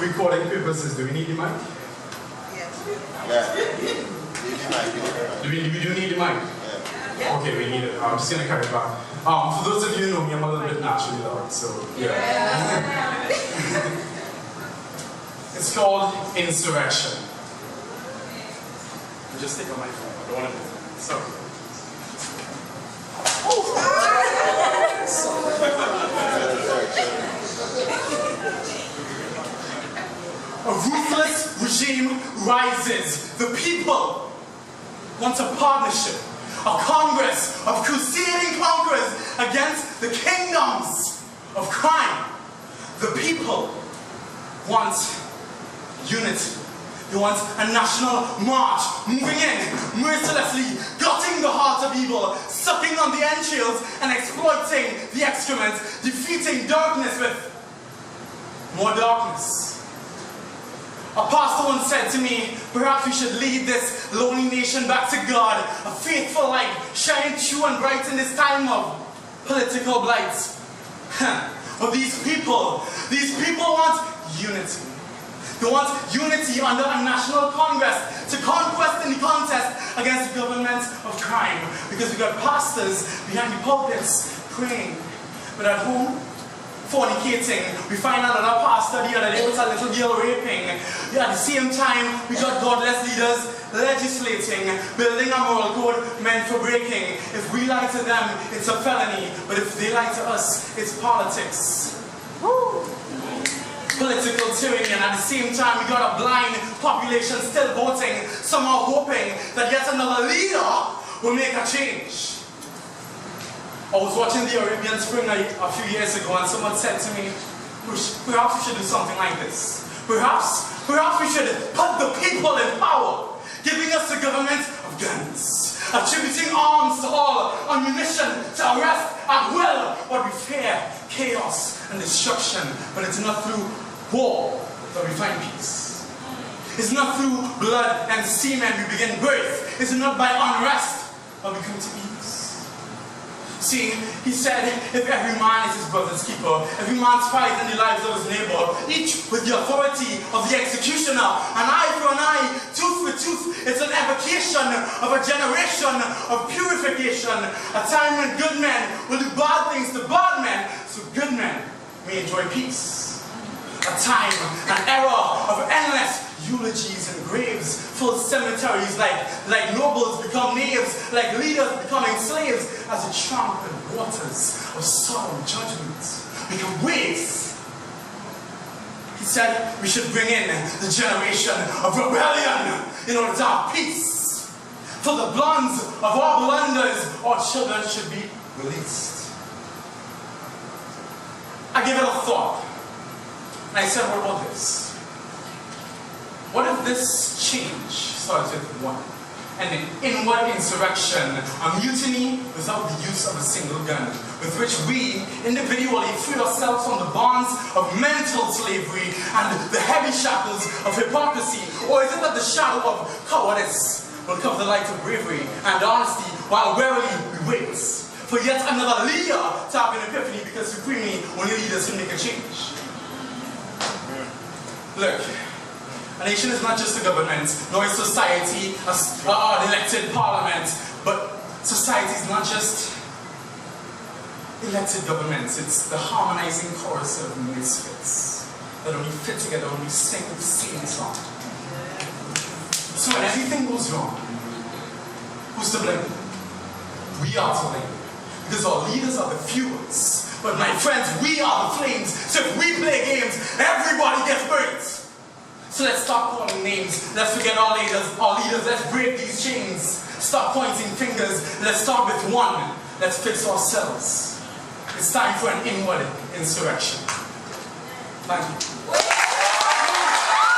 recording purposes, do we need the mic? Yes. Yeah. Do we need the mic? Yeah. Okay, we need it. I'm just going to carry it back. For those of you who know me, I'm a little bit naturally loud, so yeah. It's called insurrection. Just take on my phone. I don't want to do it. Sorry. A ruthless regime rises. The people want a partnership, a congress of crusading conquerors against the kingdoms of crime. The people want unity. They want a national march, moving in, mercilessly, gutting the heart of evil, sucking on the entrails and exploiting the excrement, defeating darkness with more darkness. A pastor once said to me, perhaps we should lead this lonely nation back to God, a faithful light, shining true and bright in this time of political blight. But these people want unity. They want unity under a national congress to conquest in the contest against the government of crime. Because we got pastors behind the pulpits praying, but at home, fornicating. We find out that our pastor the other day was a little girl raping. At the same time, we got godless leaders legislating, building a moral code meant for breaking. If we lie to them, it's a felony. But if they lie to us, it's politics. Woo! Political tyranny, and at the same time, we got a blind population still voting, somehow hoping that yet another leader will make a change. I was watching the Arabian Spring a few years ago, and someone said to me, perhaps we should do something like this. Perhaps we should put the people in power, giving us the government of guns, attributing arms to all, ammunition to arrest at will. But we fear chaos and destruction, but it's not through war that we find peace. It's not through blood and semen we begin birth. It's not by unrest that we come to peace. See, he said, if every man is his brother's keeper, every man's fight in the lives of his neighbor, each with the authority of the executioner, an eye for an eye, tooth for tooth, it's an evocation of a generation of purification, a time when good men will do bad things to bad men, so good men may enjoy peace. A time, an era of endless eulogies and graves, full cemeteries like nobles become knaves, like leaders becoming slaves, as the trampled waters of solemn judgment become waves. He said we should bring in the generation of rebellion in order to have peace. For the bloods of our blunders, our children should be released. I gave it a thought. And I said, what about this? What if this change starts with one? An inward insurrection, a mutiny without the use of a single gun, with which we individually free ourselves from the bonds of mental slavery and the heavy shackles of hypocrisy? Or is it that the shadow of cowardice will cover the light of bravery and honesty while warily we wait for yet another leader to have an epiphany, because supremely only leaders can make a change? Look, a nation is not just a government, nor is society an elected parliament, but society is not just elected governments, it's the harmonizing chorus of misfits that only fit together when we sing the same song. So when everything goes wrong, who's to blame? We are to blame, because our leaders are the fuels. But my friends, we are the flames. So if we play games, everybody gets burnt. So let's stop calling names. Let's forget our leaders. Let's break these chains. Stop pointing fingers. Let's start with one. Let's fix ourselves. It's time for an inward insurrection. Thank you.